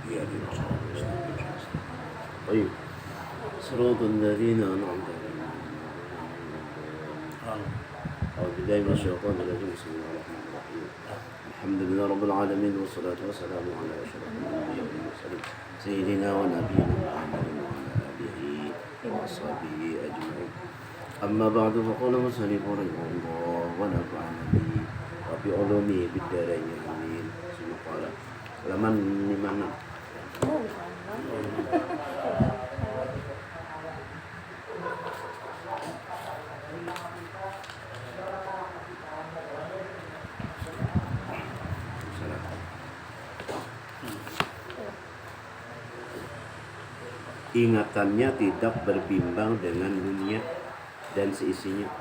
اهدنا الصراط المستقيم طيب صراط الذين أنعمت عليهم أعوذ بالله من الشيطان الرجيم بسم الله الرحمن الرحيم الحمد لله رب العالمين والصلاة والسلام على أشرف الأنبياء والمرسلين سيدنا ونبينا محمد وعلى آله وأصحابه أجمعين أما بعد فقال المصنف رحمه الله ونفعنا به وبعلومه بالدارين آمين ثم قال لمن ingatannya tidak berbimbang dengan dunia dan seisinya.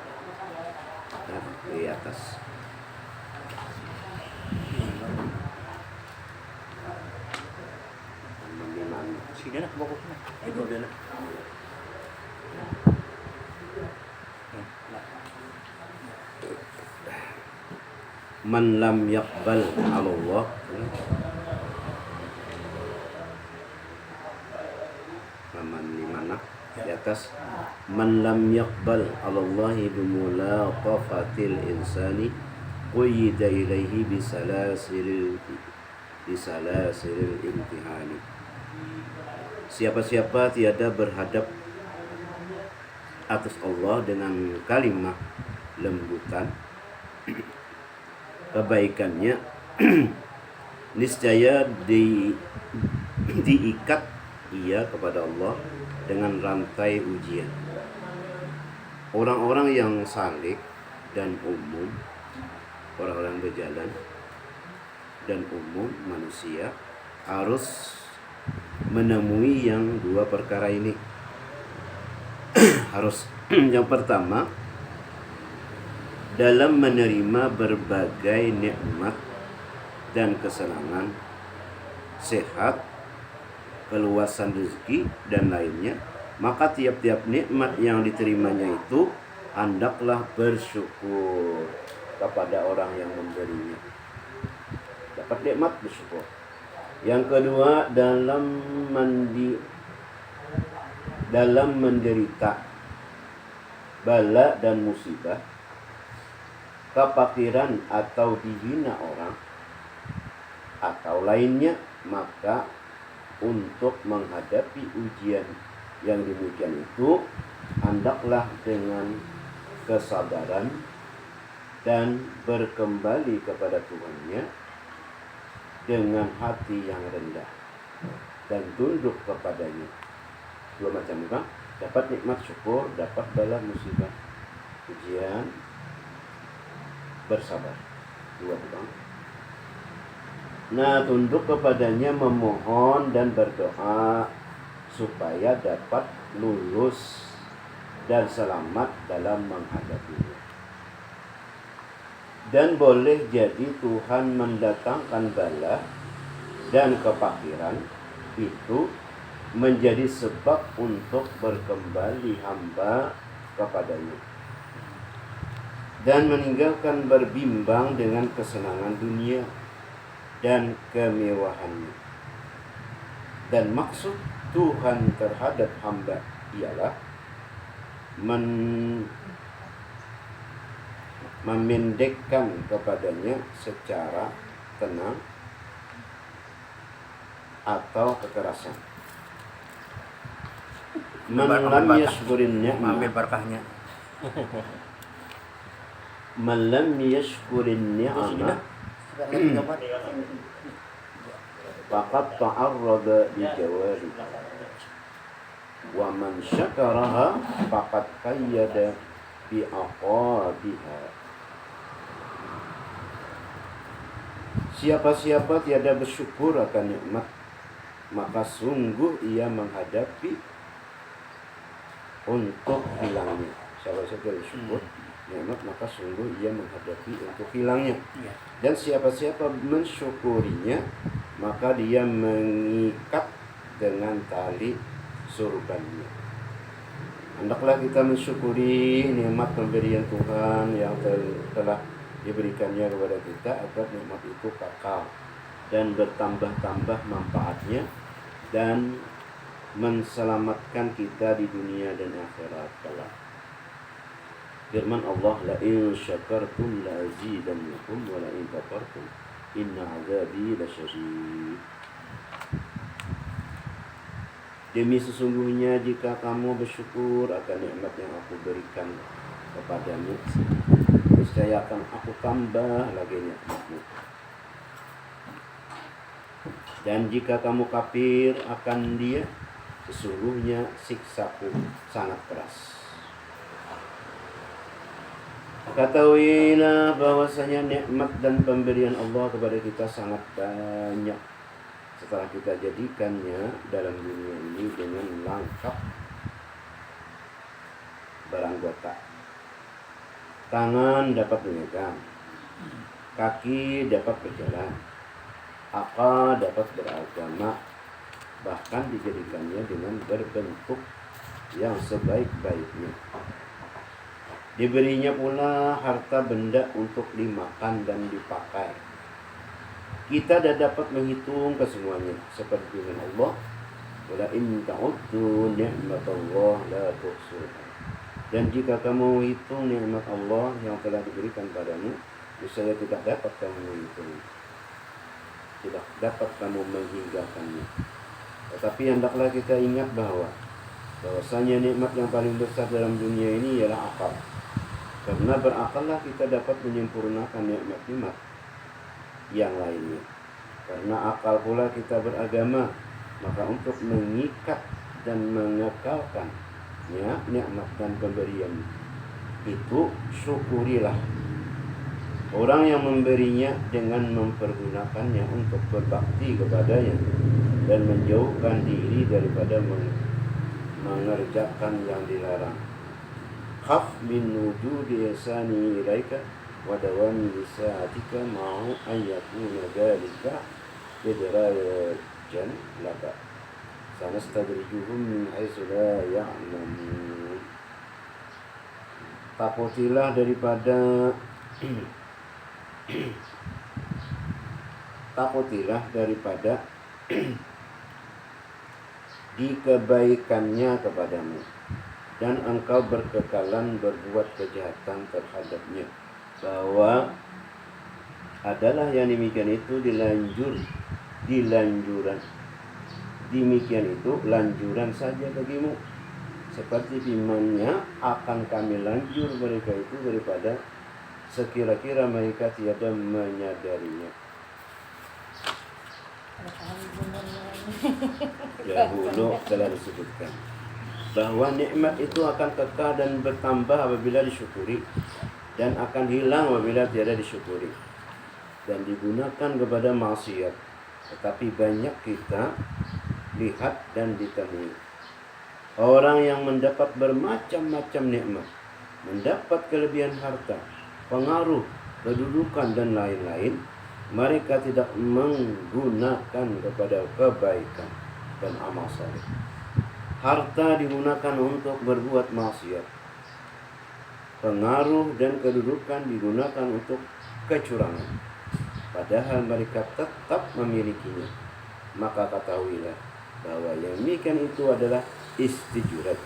Di atas sini nak bawa kena itu dia nak man lam yaqbal ala Allah di mana di atas man lam yaqbal ala Allah bimulaqafatil insani quyida ilaihi bisalasil imtihani. Siapa-siapa tiada berhadap atas Allah dengan kalimat lembutan kebaikannya niscaya diikat ia kepada Allah dengan rantai ujian. Orang-orang yang salik dan umum, orang-orang berjalan dan umum manusia harus menemui yang dua perkara ini. Harus yang pertama dalam menerima berbagai nikmat dan kesenangan, sehat, keluasan rezeki dan lainnya, maka tiap-tiap nikmat yang diterimanya itu hendaklah bersyukur kepada orang yang memberinya. Dapat nikmat bersyukur. Yang kedua dalam menderita bala dan musibah, kefakiran atau dihina orang atau lainnya, maka untuk menghadapi ujian yang demikian itu hendaklah dengan kesabaran dan berkembali kepada Tuhannya dengan hati yang rendah dan tunduk kepadanya. Dua macam juga, dapat nikmat syukur, dapat bala musibah ujian, bersabar. Dua bang. Nah, tunduk kepadanya, memohon dan berdoa supaya dapat lulus dan selamat dalam menghadapinya. Dan boleh jadi Tuhan mendatangkan bala dan kefakiran itu menjadi sebab untuk berkembali hamba kepadanya dan meninggalkan berbimbang dengan kesenangan dunia dan kemewahannya. Dan maksud Tuhan terhadap hamba ialah memendekkan kepadanya secara tenang atau kekerasan. Man lam yashkurin ni'mah, ambil berkahnya. man lam yashkurin ni'mah faqad ta'arrada bi jawari wa man syakaraha faqad qayyada bi aqabiha. Siapa-siapa tiada bersyukur akan nikmat, maka sungguh ia menghadapi untuk hilangnya. Siapa-siapa bersyukur nikmat, maka sungguh ia menghadapi untuk hilangnya. Dan siapa-siapa mensyukurinya, maka dia mengikat dengan tali surganya. Hendaklah kita mensyukuri nikmat pemberian Tuhan yang telah diberikannya kepada kita agar nikmat itu kekal dan bertambah-tambah manfaatnya dan menselamatkan kita di dunia dan akhirat kelak. Firman Allah, la in syakartum la azidannakum wa la in kafartum inna azabi lasyadid. Demi sesungguhnya jika kamu bersyukur akan nikmat yang aku berikan kepadamu, niscaya akan aku tambah lagi nikmatmu. Dan jika kamu kafir akan dia, sesungguhnya siksaku sangat keras. Ketahuilah bahwasanya nikmat dan pemberian Allah kepada kita sangat banyak setelah kita jadikannya dalam dunia ini dengan lengkap beranggota. Tangan dapat memegang, kaki dapat berjalan, akal dapat beragama, bahkan dijadikannya dengan berbentuk yang sebaik-baiknya. Diberinya pula harta benda untuk dimakan dan dipakai. Kita tidak dapat menghitung kesemuanya seperti firman Allah, "Wala in ta'uddu ni'matallah la tuhsuha." Dan jika kamu hitung nikmat Allah yang telah diberikan padamu, niscaya tidak dapat kamu menghitung, tidak dapat kamu menghinggakannya. Tetapi hendaklah kita ingat bahwasanya nikmat yang paling besar dalam dunia ini ialah akal. Karena berakallah kita dapat menyempurnakan nikmat-nikmat yang lainnya. Karena akal pula kita beragama, maka untuk mengikat dan mengekalkan nikmat dan pemberian itu, syukurilah orang yang memberinya dengan mempergunakannya untuk berbakti kepadanya dan menjauhkan diri daripada mengerjakan yang dilarang. Khaf min wujudi ihsani ilaika wa dawami lisaatika ma'u ayyakuna dhalika bidrajan laka sanastadrijuhum min haitsu la ya'lamun. Takutilah daripada dikebaikannya kepadamu, dan engkau berkekalan berbuat kejahatan terhadapnya. Bahwa adalah yang demikian itu dilanjuran. Demikian itu lanjuran saja bagimu. Seperti firman-Nya, akan kami lanjur mereka itu daripada sekira-kira mereka tiada menyadarinya. Dahulu telah disebutkan bahwa nikmat itu akan kekal dan bertambah apabila disyukuri, dan akan hilang apabila tiada disyukuri dan digunakan kepada maksiat. Tetapi banyak kita lihat dan ditemui orang yang mendapat bermacam-macam nikmat, mendapat kelebihan harta, pengaruh, kedudukan dan lain-lain, mereka tidak menggunakan kepada kebaikan dan amal saleh. Harta digunakan untuk berbuat maksiat. Pengaruh dan kedudukan digunakan untuk kecurangan. Padahal mereka tetap memilikinya. Maka ketahuilah bahwa yang demikian itu adalah istijraj.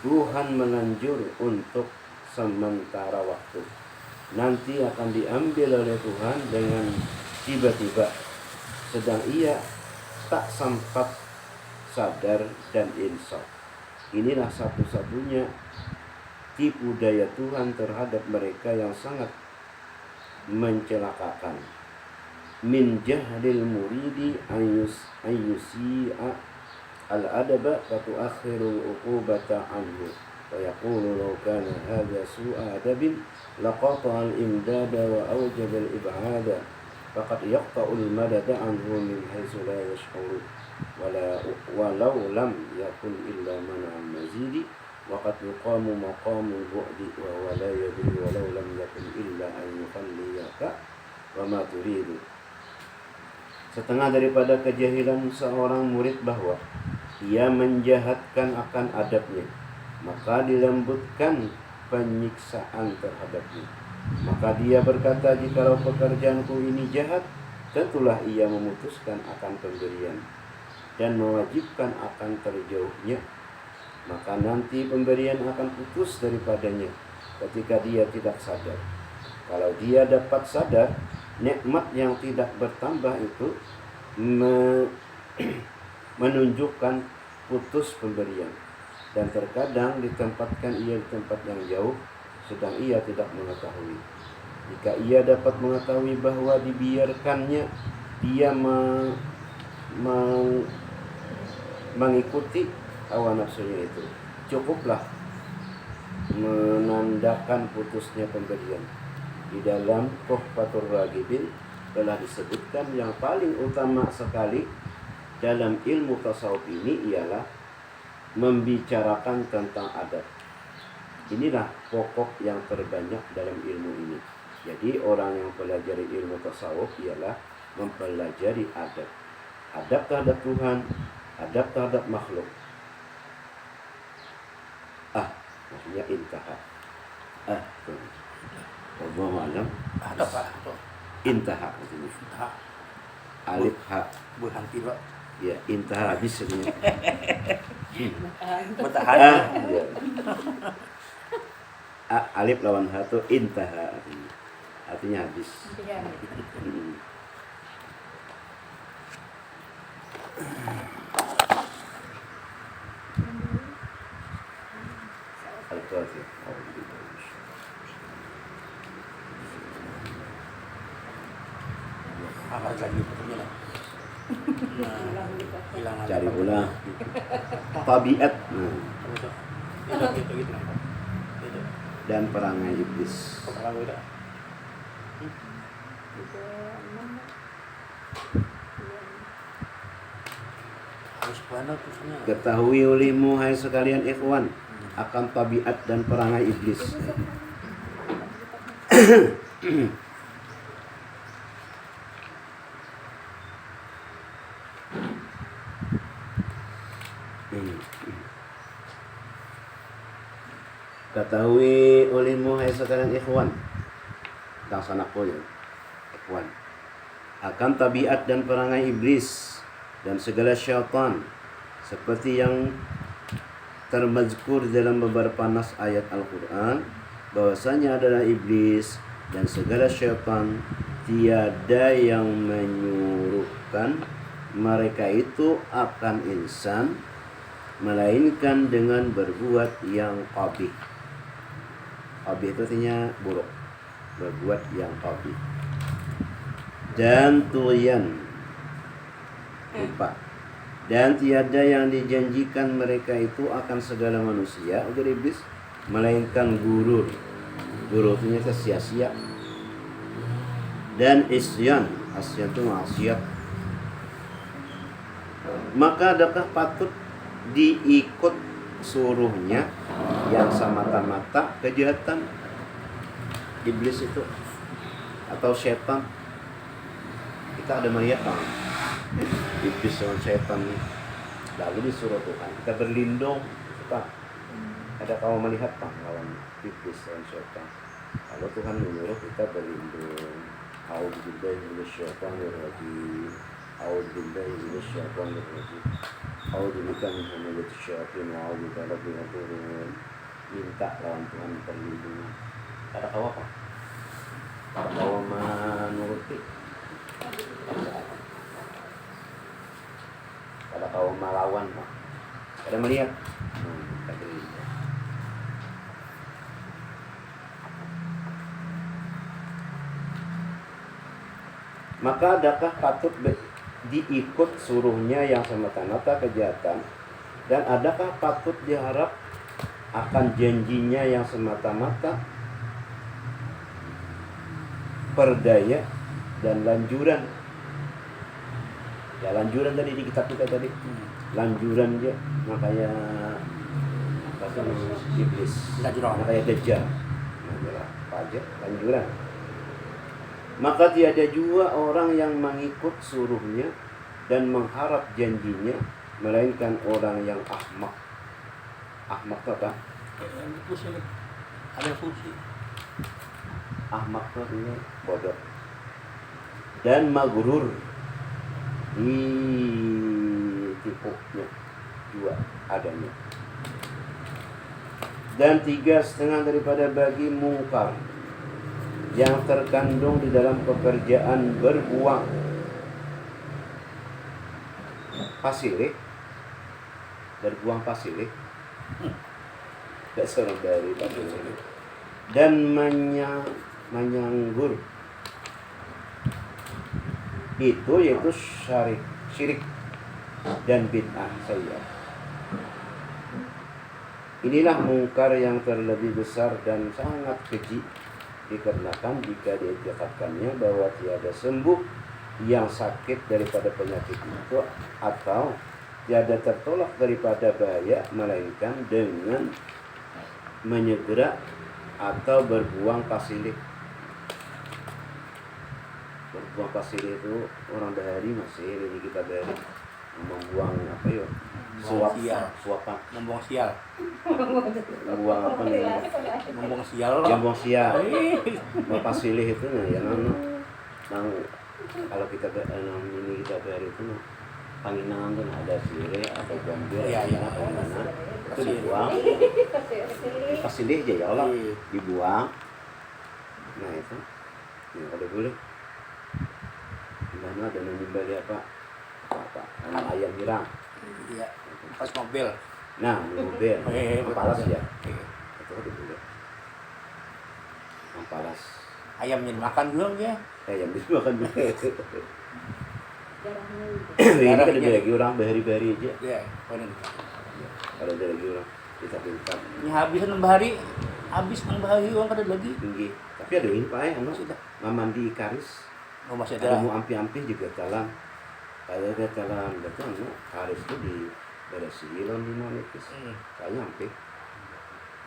Tuhan melanjur untuk sementara waktu. Nanti akan diambil oleh Tuhan dengan tiba-tiba, sedang ia tak sempat sadar dan insaf. Inilah satu-satunya tipu daya Tuhan terhadap mereka yang sangat mencelakakan. Min jahlil muridi ayyusi'a al-adaba fatu'akhirul uqubata anhu wa yaqulu law kana hadha su'a adabin laqata al-imdada wa awjaba al-ib'ada faqad yaqta'ul madada anhu min haitsu la yash'uru walau lam yakun illa man'an mazidi waqad yuqamu maqamul bu'di wa huwa la yadri walau lam yakun illa an yukhalliyaka wa ma turidu. Setengah daripada kejahilan seorang murid bahwa ia menjahatkan akan adabnya, maka dilembutkan penyiksaan terhadapnya. Maka dia berkata, jikalau pekerjaanku ini jahat, tentulah ia memutuskan akan pemberian dan mewajibkan akan terjauhnya, maka nanti pemberian akan putus daripadanya ketika dia tidak sadar. Kalau dia dapat sadar, nikmat yang tidak bertambah itu menunjukkan putus pemberian, dan terkadang ditempatkan ia di tempat yang jauh sedang ia tidak mengetahui. Jika ia dapat mengetahui bahwa dibiarkannya dia mengikuti hawa nafsunya itu, cukuplah menandakan putusnya pemberian. Di dalam Tuhfatur Raghibin telah disebutkan yang paling utama sekali dalam ilmu tasawuf ini ialah membicarakan tentang adab. Inilah pokok yang terbanyak dalam ilmu ini. Jadi orang yang mempelajari ilmu tasawuf ialah mempelajari adab. Adab terhadap Tuhan, adab terhadap makhluk. Maksudnya intaha. Wallahu a'lam. Ada apa tuh? Intaha maksudnya. Intaha. Alif ha. Berhenti pak. Ya, intaha habis sebenarnya. Bertahan. Ya. Alif lawan ha itu intaha artinya habis. Al-Fatihah. Apa lagi pertanyaan? Hilang. Cari ulang. Tabiat. Gitu. Dan perangai iblis. Kalau udah. Harus mana tuh? Ketahui olehmu hai sekalian ikhwan akan tabiat dan perangai iblis. Ketahui olehmu hai sekalian ikhwan, laksanaku ya ikhwan, akan tabiat dan perangai iblis dan segala syaitan, seperti yang termazkur dalam beberapa nas ayat Al-Quran, bahwasanya adalah iblis dan segala syaitan tiada yang menyuruhkan mereka itu akan insan melainkan dengan berbuat yang qabih. Qabih itu artinya buruk, berbuat yang qabih. Dan tughyan, lupa. Dan tiada yang dijanjikan mereka itu akan segala manusia agar iblis, melainkan gurur. Gurur itu sia-sia. Dan isyan, asyan itu maksiat. Maka adakah patut diikut suruhnya yang semata-mata kejahatan iblis itu atau setan? Kita ada melihat iblis dengan setan, lalu disuruh Tuhan kita berlindung, Pak. Ada kamu melihat Pak lawan iblis dan setan? Kalau Tuhan menyuruh kita berlindung, a'udzubillahi minasyaitonirrajim, a'udzubillahi minasyaitonirrajim, a'udzubika min hamazati syaitan wa a'udzubika rabbil turun. Minta lawan Tuhan perlindungan. Ada kamu apa? Ada kamu menuruti? Pada kaum melawan Pak. Ada melihat? Maka adakah patut diikut suruhnya yang semata-mata kejahatan, dan adakah patut diharap akan janjinya yang semata-mata perdaya dan lanjuran? Ya lanjuran tadi di kitab kita tadi, lanjuran dia, makanya pasal iblis, makanya dajjal, apa aja lanjuran. Maka tiada juga orang yang mengikut suruhnya dan mengharap janjinya, melainkan orang yang ahmak. Ahmak itu apa? Ada fungsi. Ahmak itu artinya bodoh. dan maghrur, ditipunya dua adanya. Dan 3,5 daripada bagi mungkar yang terkandung di dalam pekerjaan berbuang pasilih, berbuang pasilih, seorang dari pasilih, dan menyanggur itu yaitu syirik dan bid'ah sayyi'ah. Inilah mungkar yang terlebih besar dan sangat keji, dikarenakan jika diiktikadkannya bahwa tiada sembuh yang sakit daripada penyakit itu, atau tiada tertolak daripada bahaya melainkan dengan menyegera atau berbuang pasilih. Berbuang pasilih itu orang bahari masih ini kita bahari membuang apa ya? Suapan. Membuang sial. Membuang apa nih? Membuang sial. Membuang sial. Pasilih itu ya nang kalau kita ini kita bahari itu panginangan tuh ada sire atau gambir atau mana itu dibuang. Pasilih aja ya Allah dibuang. Nah itu ya kalau boleh. Dimana ada nimbali apa ayam hirang. Iya. Pas mobil. Nah mobil. Palas ya. Itu kan boleh. Palas. Ayamnya dimakan belum ya? Ayam dimakan belum. Ini kan ada lagi orang bahari-bahari aja. Iya. Kalau ada lagi orang kita pintar. Ini habis nambah hari. Habis nambah hari uang kada lagi. Tinggi. Tapi ada ini Pak ya, sudah. Mandi karis. Oh, masih Ada ada. mau ampi-ampi juga jalan. Kalau ada jalan betul karis itu di beresin di manipis. Kayaknya ampi.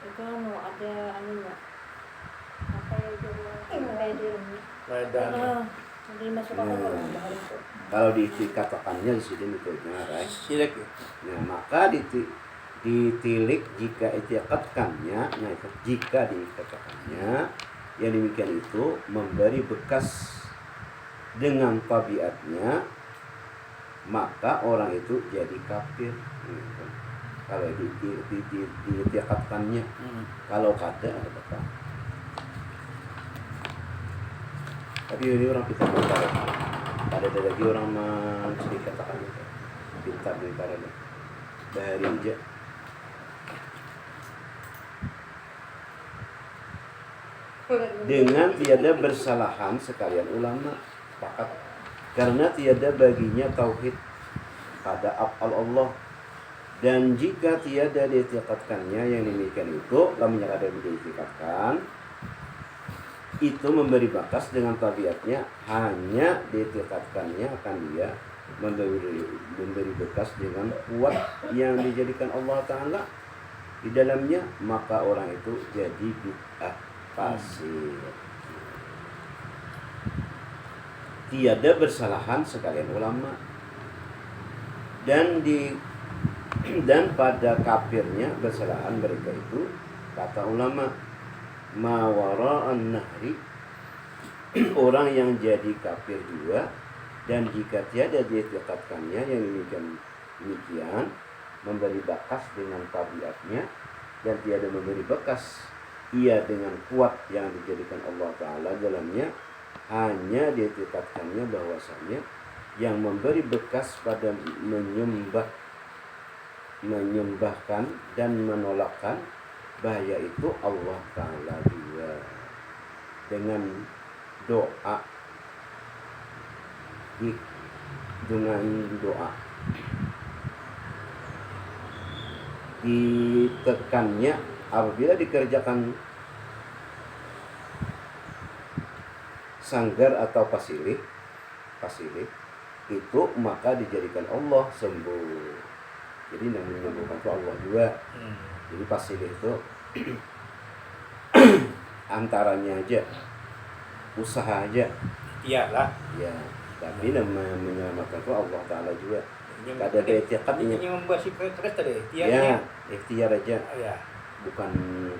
Itu mau ada anunya. Apa itu? Badan. Jadi masuk apa bahari itu. Kalau dikatakannya di sini betulnya, right? Sirik ya. Nah, maka ditilik jika itikadkannya, nah itu jika dikatakannya yang demikian itu memberi bekas dengan tabiatnya, maka orang itu jadi kafir. Kalau diitikadkannya, kalau kada apa? Tapi ini orang kita pintar. Ada lagi orang dikatakan pintar ada. Dari aja. Dengan tiada bersalahan sekalian ulama sepakat karena tiada baginya tauhid pada af'al Allah, dan jika tiada diitikadkannya yang demikian itu lamanya ada diitikadkan itu memberi bakas dengan tabiatnya, hanya diitikadkannya akan dia memberi bekas dengan kuat yang dijadikan Allah Ta'ala di dalamnya, maka orang itu jadi bid'ah fasik. Tiada bersalahan sekalian ulama, dan pada kafirnya bersalahan mereka itu kata ulama mawara'an nahri, orang yang jadi kafir juga, dan jika tiada diitikadkannya yang demikian memberi bekas dengan tabiatnya, dan tiada memberi bekas ia dengan kuat yang dijadikan Allah Ta'ala dalamnya, hanya diitikadkannya bahwasanya yang memberi bekas pada menyembahkan dan menolakkan bahaya itu Allah Ta'ala juga dengan doa ditekannya apabila dikerjakan sanggar atau pasilih itu, maka dijadikan Allah sembuh. Jadi yang menyembuhkan itu Allah juga. Jadi pasilih itu antaranya aja, usaha aja. Iyalah. Ya, tapi yang menyelamatkan itu Allah Ta'ala juga. Ada itikad ini. Yang membahas keras tadi. Ya, ikhtiar aja. Ya. Bukan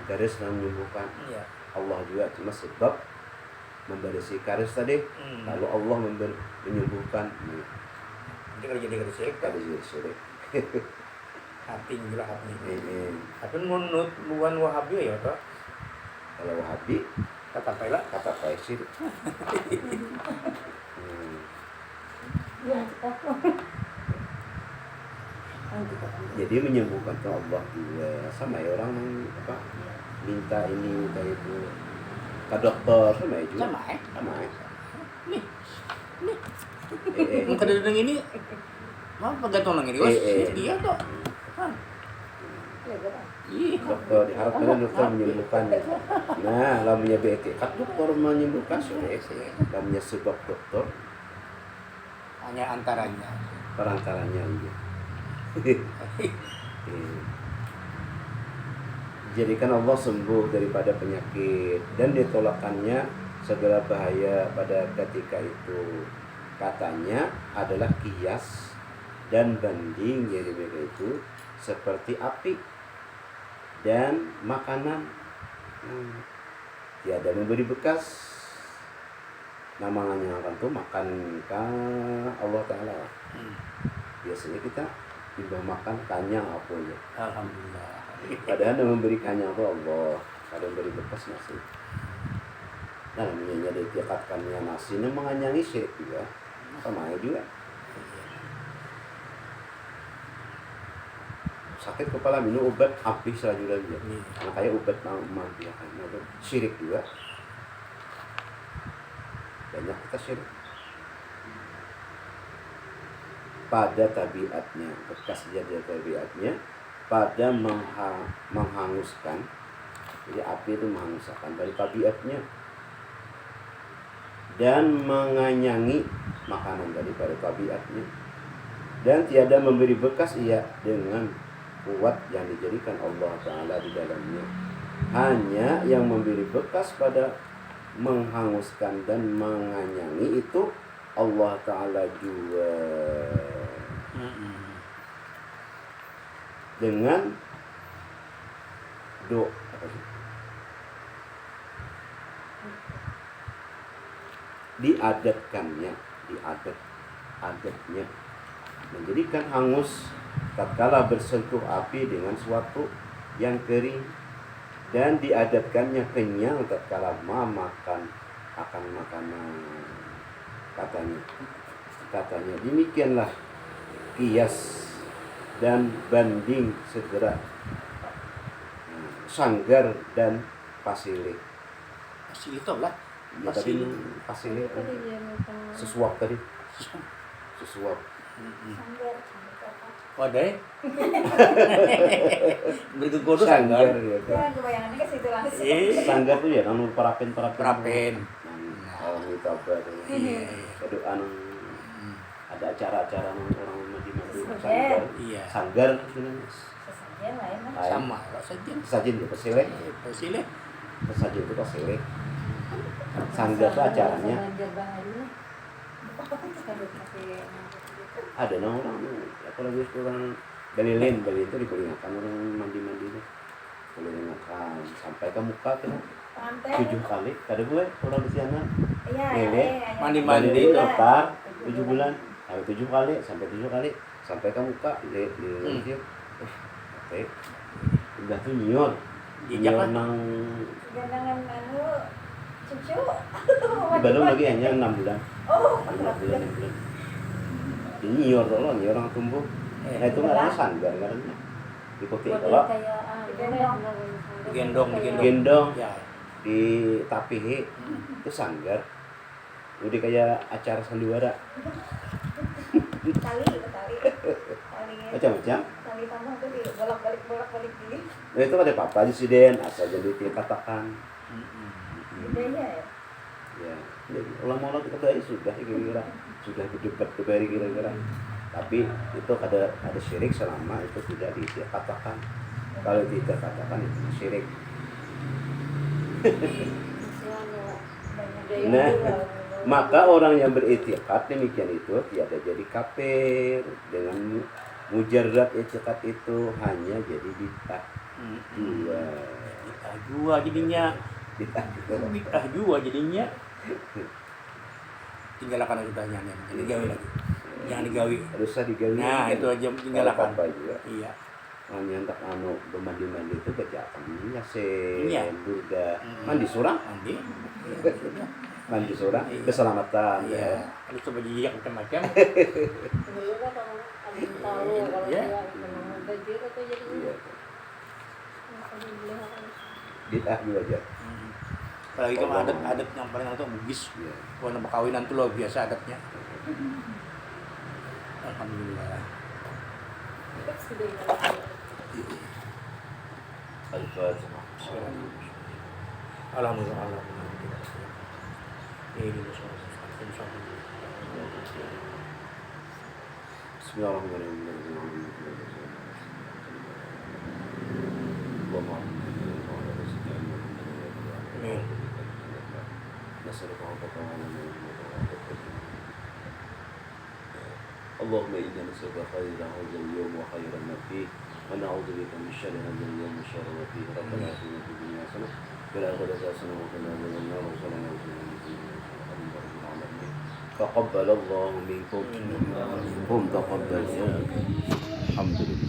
garis yang menyembuhkan. Iya. Allah juga, cuma sebab memberisi karis tadi. Lalu Allah menyembuhkan. Jadi kalau jadi kerisik, Kada jadi syirik. hati juga hati. Eh, Tapi menurut bukan Wahabi ya toh, Kalau Wahabi kata pela. kata kayak syirik. Iya, kita Jadi menyembuhkan itu Allah juga. Sama ya orang apa minta ini minta itu ke dokter sama ya juga. Sama ya. Sama ya. Nih, Eh, muka dedeng ini, mau pegantung lagi Eh, eh. dia toh. Hah, ya benar. ih, dokter diharapkan dokter menyembuhkannya. Nah, lamanya beetikat dokter menyembuhkan syirik. Lamanya sebab dokter hanya antaranya. perantaranya aja. Jadikan Allah sembuh daripada penyakit dan ditolakannya segala bahaya pada ketika itu. Katanya adalah kias dan banding, jadi mereka itu seperti api dan makanan. Tiada memberi bekas. Namanya akan tuh makankah Allah Ta'ala. Biasanya kita tiba makan kanyang apa ya. Alhamdulillah. Padahal yang memberi kanyang itu Allah. Ada memberi bekas nasi. Nah, namanya ditikatkannya nasi ini menganyangi syirik juga. Sama ya juga. Sakit kepala minum obat habis saja dia. Nah, kayak obat mau dia kan syirik juga. Banyak kita syirik. Pada tabiatnya, bekas jadi tabiatnya pada menghanguskan. Jadi api itu menghanguskan dari tabiatnya dan menganyangi makanan daripada tabiatnya dan tiada memberi bekas ia dengan kuat yang dijadikan Allah Ta'ala di dalamnya. Hanya yang memberi bekas pada menghanguskan dan menganyangi itu Allah Ta'ala juga dengan diadatkannya adatnya menjadikan hangus tatkala bersentuh api dengan suatu yang kering dan diadatkannya kenyang tatkala makan akan makanan. Katanya demikianlah kias dan banding segera sanggar dan pasile. Masih itu lah. Ya, tadi pasile Tadi dia minta sesuap tadi sesuap. sanggar. Wadah. Bergegodo Sanggar sanggar. ya. Ya, kebayangannya ke situ langsung. Sanggar tuh ya anu parapen. Perapen. Oh, itu apa tuh? Iya. Aduh, anu ada acara-acara orang mandi Sanggar. Iya. Sanggar sebenarnya. Sesajen lah ya, Mas. Sama lah saja. Sajian itu pesilek. Pasile. Sajian itu pesilek. Sanggar itu acaranya. Banjir banget ini. Aduh, pakai Ada orang apalagi orang Balilin itu diperingatkan orang mandi itu. Peringatkan sampai ke muka tuh. pantai. 7 kali. Kada gue orang di sana. Iya, Lele. Mandi-mandi Balilin itu. daftar 7 bulan. Sampai 7 kali, sampai 7 kali, sampai ke muka di dia. Oke. Udah tuh nyior. Jejak Nyior lah. nang Jangan anu cucu. belum lagi hanya 6 bulan. Oh, 5 bulan 6 bulan. Ini nyior loh, nyior orang tumbuh. Nah itu namanya sanggar karena ikuti kalau Digendong. gendong Ya. di tapihi itu sanggar. Udah kayak acara sandiwara tali. macam-macam. Tali tambah tuh di bolak-balik gini. Nah itu ada apa presiden asal jadi dikatakan. Bedanya ya. Ya, ulama-ulama kita tadi sudah kira-kira sudah berdebat kembali kira-kira. Tapi itu ada syirik selama itu tidak dikatakan. Kalau tidak katakan itu syirik. Nah, maka orang yang beriktikad demikian itu tiada jadi kafir dengan mujarrad iktikad itu hanya jadi bid'ah dua. Bid'ah jua jadinya. Bid'ah itu. Bid'ah jua jadinya. Tinggalkan aja tanya nih. Jangan digawi lagi. Jangan digawi. Harusnya digawi. Nah, itu aja tinggalkan. Apa juga. Iya. Nyentak bermandi-mandi itu kejahatan Iya. Durga. Mandi surang? Mandi. Iya, sudah. Mandi surang, Iya. keselamatan. Iya. Harus coba jijik macam-macam. Dulu kan kalau ada tahu kalau Iya. dia memang banjir itu jadi Iya. kalau beli akan Bid'ah aja. Apalagi kalau adat yang paling itu Bugis. Iya. Warna perkawinan tuh luar biasa adatnya. Alhamdulillah. sudah Al-Fatihah. Alhamdulillah. Ini Bismillahirrahmanirrahim. Amin. اللهم إنا نسألك خير هذا اليوم وخير ما فيه ونعوذ بك من شر هذا اليوم وشر ما فيه ربنا آتنا في الدنيا حسنة وفي الآخرة حسنة وقنا عذاب النار وصلى الله عليه وسلم تقبل الله منكم تقبل يا الحمد لله.